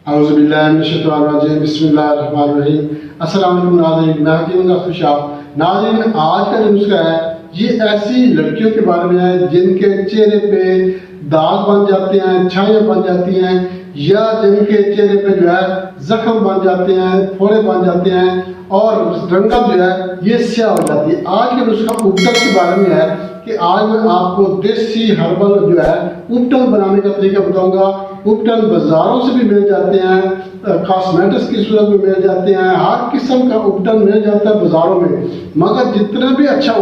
बिस्मिल्लाहिर्रहमानिर्रहीम। अस्सलाम वालेकुम नाज़रीन, मैं हकीम खुशाब। नाज़रीन, आज का जो नुस्खा है ये ऐसी लड़कियों के बारे में है जिनके चेहरे पे दाग बन जाते हैं, छाइयाँ बन जाती हैं, या जिनके चेहरे पे जो है जख्म बन जाते हैं, फोड़े बन जाते हैं और रंगत जो है ये स्याह हो जाती है। आज के नुस्खा उपटन के बारे में है कि आज मैं आपको देसी हर्बल जो है उपटन बनाने का तरीका बताऊंगा। उपटन बाजारों से भी मिल जाते हैं, कॉस्मेटिक्स की सूरत में मिल जाते हैं, हर किस्म का उपटन मिल जाता है बाजारों में। मगर जितना भी अच्छा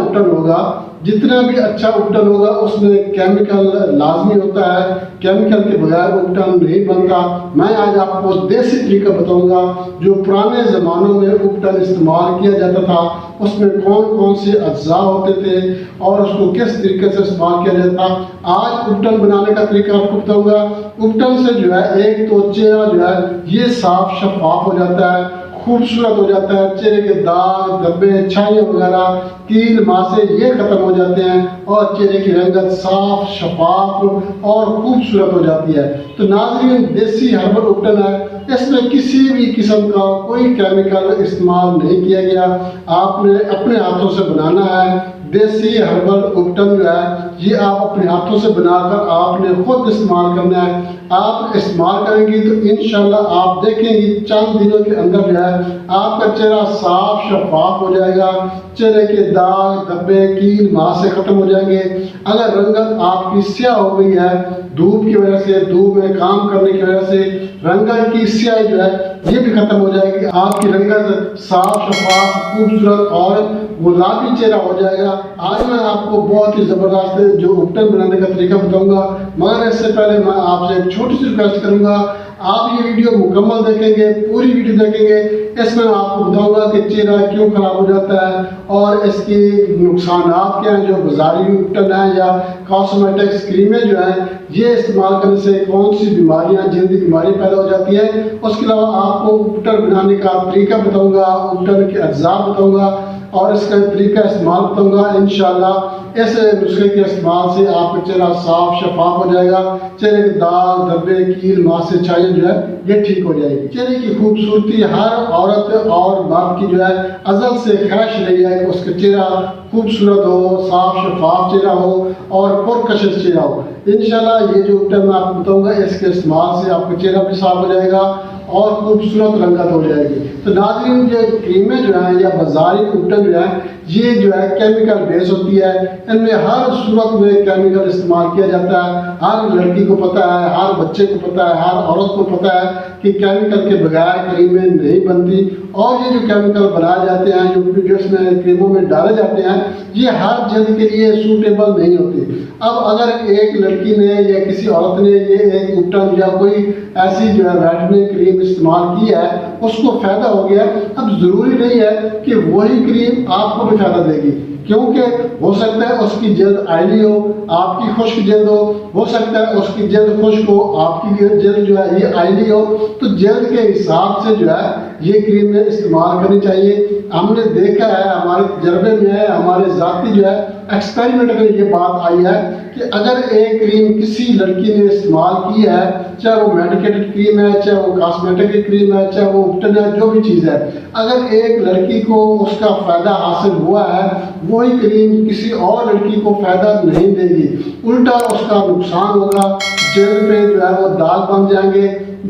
उपटन होगा उसमें केमिकल लाजमी होता है, केमिकल के बगैर उपटन नहीं बनता। मैं आज आपको देसी तरीका बताऊंगा जो पुराने ज़मानों में उपटन इस्तेमाल किया जाता था, उसमें कौन कौन से अज्जा होते थे और उसको किस तरीके से इस्तेमाल किया जाता था। आज उपटन बनाने का तरीका आपको बताऊंगा। उपटन से जो है एक तो चेहरा जो है ये साफ शफाफ हो जाता है, खूबसूरत हो जाता है। चेहरे के दाग धब्बे छाइयाँ वगैरह कील मासे ये खत्म हो जाते हैं और चेहरे की रंगत साफ शफाफ और खूबसूरत हो जाती है। तो नाज़रीन, देसी हर्बल उपटन है, इसमें किसी भी किस्म का कोई केमिकल इस्तेमाल नहीं किया गया। आपने अपने हाथों से बनाना है। देसी हर्बल उपटन जो है ये आप अपने हाथों से बनाकर आपने खुद इस्तेमाल करना है। आप इस्तेमाल करेंगी तो इंशाल्लाह आप देखेंगी चंद दिनों के अंदर जो है आपका चेहरा साफ शफाफ हो जाएगा। चेहरे के दाग धब्बे कील मासे खत्म हो जाएंगे। अगर रंगत आपकी स्याह हो गई है धूप की वजह से, धूप में काम करने की वजह से रंगत की स्याही जो है ये भी खत्म हो जाएगी। आपकी रंगत साफ शफाफ खूबसूरत और गुलाबी चेहरा हो जाएगा। आज मैं आपको बहुत ही ज़बरदस्त जो उपटन बनाने का तरीका बताऊंगा, मगर इससे पहले मैं आपसे एक छोटी सी रिक्वेस्ट करूंगा। आप ये वीडियो मुकम्मल देखेंगे, पूरी वीडियो देखेंगे, इसमें मैं आपको बताऊंगा कि चेहरा क्यों खराब हो जाता है और इसके नुकसान क्या हैं। जो बाजारी उपटन है या कॉस्मेटिक्स क्रीमें जो हैं ये इस्तेमाल करने से कौन सी बीमारियां जल्दी बीमारी पैदा हो जाती है। उसके अलावा आपको उपटन बनाने का तरीका बताऊंगा, उपटन के अज्जा बताऊंगा और इसका तरीका इस्तेमाल बताऊंगा। इंशाल्लाह इस नुस्खे के इस्तेमाल से आपका चेहरा साफ शफाफ हो जाएगा। चेहरे के दाग धब्बे कील मासे छाइयाँ जो है ये ठीक हो जाएगी। चेहरे की खूबसूरती हर औरत और मर्द की जो है अज़ल से ख्वाहिश रही है कि उसका चेहरा खूबसूरत हो, साफ शफाफ चेहरा हो और पुरकशिश चेहरा हो। इंशाल्लाह ये जो उपटन मैं आपको बताऊंगा इसके इस्तेमाल से आपका चेहरा भी साफ हो जाएगा और खूबसूरत रंगत हो जाएगी। तो नाज़रीन, ये क्रीमें जो हैं या बाजारी उपटन जो है ये जो है केमिकल बेस होती है। इनमें हर सूरत में केमिकल इस्तेमाल किया जाता है। हर लड़की को पता है, हर बच्चे को पता है, हर औरत को पता है कि केमिकल के बगैर क्रीमें नहीं बनती। और ये जो केमिकल बनाए जाते हैं जो इसमें क्रीमों में डाले जाते हैं ये हर जल्द के लिए सूटेबल नहीं होती। अब अगर एक लड़की ने या किसी औरत ने ये एक उपटन या कोई ऐसी जो है वाइटनिंग क्रीम इस्तेमाल की है उसको फायदा हो गया, अब जरूरी नहीं है कि वही क्रीम आपको भी फायदा देगी, क्योंकि हो सकता है उसकी जल्द आयली हो, आपकी खुश्क जल्द हो सकता है उसकी जल्द खुश्क हो, आपकी जल्द जो है ये आयली हो। तो जल्द के हिसाब से जो है ये क्रीमें इस्तेमाल करनी चाहिए। हमने देखा है, हमारे तजर्बे में है, हमारे ज़ाती जो है एक्सपेरिमेंट में ये बात आई है कि अगर एक क्रीम किसी लड़की ने इस्तेमाल की है, चाहे वो मेडिकेटेड क्रीम है, चाहे वो कॉस्मेटिक की क्रीम है, चाहे वो उपटन है, जो भी चीज़ है, अगर एक लड़की को उसका फ़ायदा हासिल हुआ है वही क्रीम किसी और लड़की को फ़ायदा नहीं देगी, उल्टा उसका नुकसान होगा। चेहरे पे जो है वो दाग बन जाएंगे,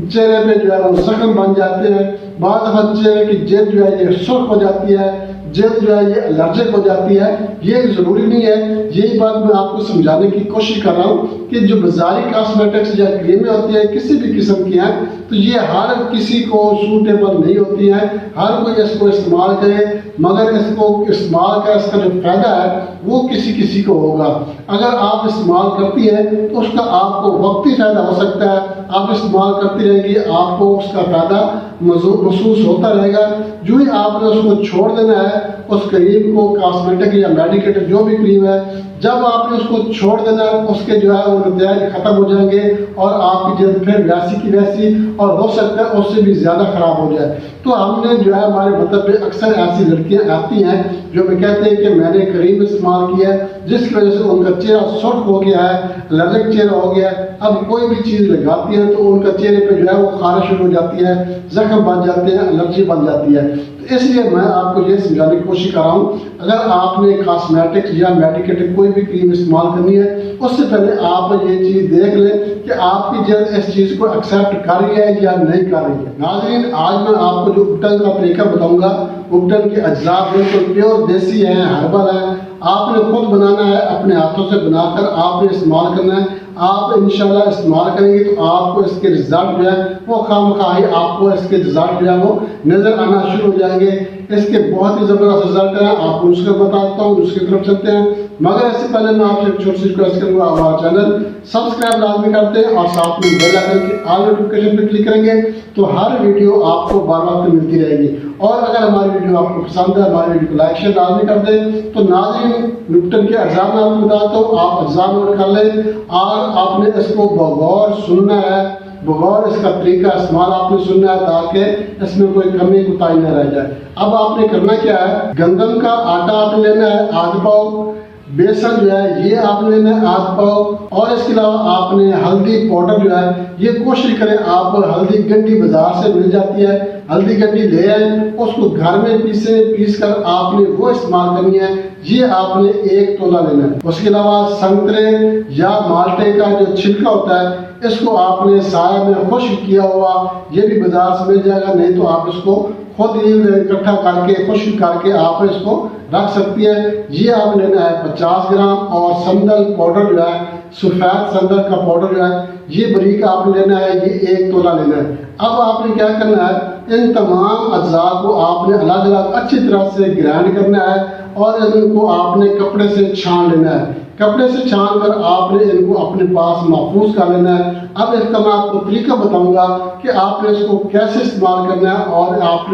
चेहरे पे जो है वो जख्म बन जाते हैं, बाद में चेहरे की जल्द जो है ये सुर्ख हो जाती है, जल्द जो है ये एलर्जिक हो जाती है। ये ज़रूरी नहीं है। यही बात मैं आपको समझाने की कोशिश कर रहा हूँ कि जो बाजारी कॉस्मेटिक्स या क्रीमें होती है किसी भी किस्म की हैं तो ये हर किसी को सूटेबल नहीं होती हैं। हर कोई इसको इस्तेमाल करे, मगर इसको इस्तेमाल का इसका जो फ़ायदा है वो किसी किसी को होगा। अगर आप इस्तेमाल करती हैं तो उसका आपको वक्ती फ़ायदा हो सकता है। आप इस्तेमाल करती रहेंगी, आपको उसका फ़ायदा महसूस होता रहेगा। जो ही आपने उसको छोड़ देना है, उस क्रीम को, कॉस्मेटिक या मेडिकेटेड जो भी क्रीम है, जब आपने उसको छोड़ देना है, उसके जो है वो नतीजे ख़त्म हो जाएंगे और आपकी जल्द फिर वैसी की वैसी और हो सकता है उससे भी ज़्यादा ख़राब हो जाए। तो हमने जो है हमारे मतलब पे अक्सर ऐसी लड़कियां आती हैं जो मैं कहते हैं कि मैंने क्रीम इस्तेमाल किया है जिसकी वजह से उनका चेहरा सुर्ख हो गया है, एलर्जिक चेहरा हो गया है। अब कोई भी चीज़ लगाती है तो उनका चेहरे पे जो है वो खारिश शुरू हो जाती है, जख्म बन जाते हैं, एलर्जी बन जाती है। तो इसलिए मैं आपको ये समझाने की कोशिश कर रहा हूँ, अगर आपने कॉस्मेटिक्स या मेडिकेटेड कोई भी क्रीम इस्तेमाल करनी है उससे पहले आप ये चीज़ देख लें कि आपकी जल्द इस चीज़ को एक्सेप्ट कर रही है या नहीं कर रही है। नाज़रीन, आज मैं आपको जो उपटन का तरीका बताऊंगा, उपटन के अज्जा बिल्कुल प्योर देसी हैं, हर्बल हैं। आपने खुद बनाना है, अपने हाथों से बनाकर आपने इस्तेमाल करना है। आप इंशाल्लाह इस्तेमाल करेंगे तो आपको इसके रिजल्ट जो है वो खामखाही आपको इसके रिजल्ट जो है वो नज़र आना शुरू हो जाएंगे। इसके बहुत ही ज़बरदस्त रिजल्ट हैं, आपको नुस्खे बताता हूँ, नुस्खे की तरफ चलते हैं। मगर इससे पहले मैं आपसे छोटी सी रिक्वेस्ट करूँगा, हमारा चैनल सब्सक्राइब लाजमी करते हैं और साथ में बेल आइकन की ऑल नोटिफिकेशन पर क्लिक करेंगे तो हर वीडियो आपको बार बार मिलती रहेगी। और अगर हमारी वीडियो आपको पसंद है, हमारी वीडियो को लाइक शेयर लाजमी कर दें। तो नाज़रीन, उपटन के अज्जा मैं आपको बताता हूँ, आप अज्जा नोट कर लें और आपने इसको बगौर सुनना है, बगौर इसका तरीका इस्तेमाल आपने सुनना है ताकि इसमें कोई कमी कोताही न रह जाए। अब आपने करना क्या है, गंदम का आटा आपने लेना है आधा पाव, बेसन जो है ये आपने लेना है आधा पाव, और इसके अलावा आपने हल्दी पाउडर जो है ये कोशिश करें आप हल्दी गंडी बाजार से मिल जाती है, हल्दी गंडी ले आए, उसको घर में पीस कर आपने वो इस्तेमाल करनी है। ये आपने 1 तोला लेना है। उसके अलावा संतरे या माल्टे का जो छिलका होता है इसको आपने साया में खुश्क किया हुआ ये भी बाजार से मिल जाएगा, नहीं तो आप इसको खुद ही इकट्ठा करके खुश्क करके आप इसको रख सकती है। ये आप लेना है 50 ग्राम, और संदल पाउडर जो है सफ़ेद संदल का पाउडर जो है ये बारीक आपने लेना है, ये 1 तोला लेना है। अब आपने क्या करना है, इन तमाम अज्जा को आपने अलग अलग अच्छी तरह से ग्राइंड करना है और इनको आपने कपड़े से छान लेना है। कपड़े से छान कर आपने इनको अपने पास महफूज कर लेना है। अब इसका मैं आपको तरीका बताऊंगा कि आपने इसको कैसे इस्तेमाल करना है, और आप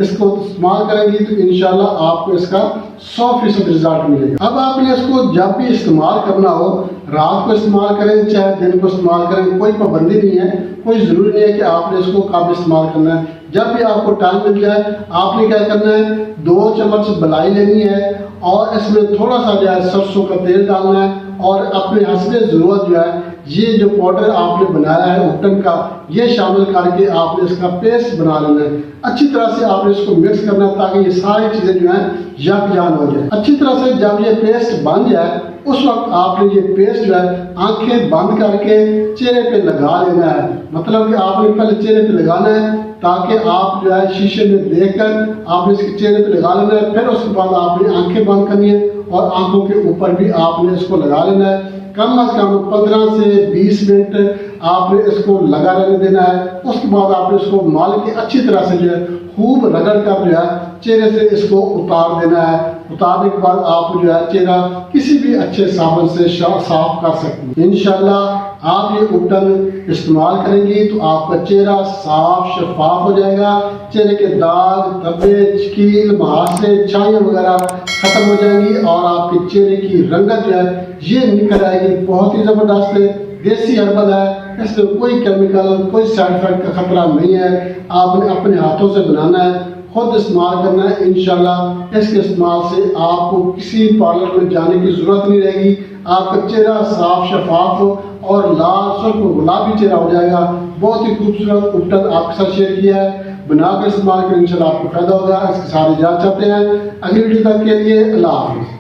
इसको इस्तेमाल करेंगी तो इंशाल्लाह आपको इसका 100% रिजल्ट मिलेगा। अब आपने इसको जब भी इस्तेमाल करना हो, रात को इस्तेमाल करें चाहे दिन को इस्तेमाल करें, कोई पाबंदी नहीं है, कोई ज़रूरी नहीं है कि आपने इसको कब इस्तेमाल करना है। जब भी आपको टाइम मिल जाए आपने क्या करना है, 2 चम्मच मलाई लेनी है और इसमें थोड़ा सा जो है सरसों का तेल डालना है, और अपने हस्बे ज़रूरत जो है ये जो पाउडर आपने बनाया है उपटन का ये शामिल करके आपने इसका पेस्ट बना लेना है। अच्छी तरह से आपने इसको मिक्स करना है ताकि ये सारी चीज़ें जो हैं यकजान हो जाए। अच्छी तरह से जब ये पेस्ट बन जाए उस वक्त आपने ये पेस्ट जो है आंखें बंद करके चेहरे पे लगा लेना है। मतलब कि आपने पहले चेहरे पे लगाना है ताकि आप जो है शीशे में देखकर आपने इसके चेहरे पे लगा लेना है। फिर उसके बाद आपने आंखें बंद करनी है और आंखों के ऊपर भी आपने इसको लगा लेना है। कम अज कम 15 से 20 मिनट आपने इसको लगा रहने देना है। उसके बाद आपने इसको माल के अच्छी तरह से जो है खूब रगड़ कर जो है चेहरे से इसको उतार देना है। उतारने के बाद आप जो है चेहरा किसी भी अच्छे साबुन से साफ कर सकते हैं। इंशाल्लाह आप ये उपटन इस्तेमाल करेंगी तो आपका चेहरा साफ शफाफ हो जाएगा। चेहरे के दाग, धब्बे, चकील, मुहासे, छाइयाँ वगैरह खत्म हो जाएंगी और आपके चेहरे की रंगत जो है ये निकल आएगी। बहुत ही ज़बरदस्त है, देसी हर्बल है, इसमें कोई केमिकल, कोई साइड इफेक्ट का खतरा नहीं है। आपने अपने हाथों से बनाना है, खुद इस्तेमाल करना है। इंशाल्लाह इसके इस्तेमाल से आपको किसी पार्लर में जाने की ज़रूरत नहीं रहेगी। आपका चेहरा साफ शफाफ और लाल सुर्ख गुलाबी चेहरा हो जाएगा। बहुत ही खूबसूरत उपटन आपके साथ शेयर किया है, बनाकर इस्तेमाल करें, इंशाल्लाह आपको फायदा होगा। इसके साथ इजाज़त चाहते हैं, अगली वीडियो तक के लिए अल्लाह हाफ़िज़।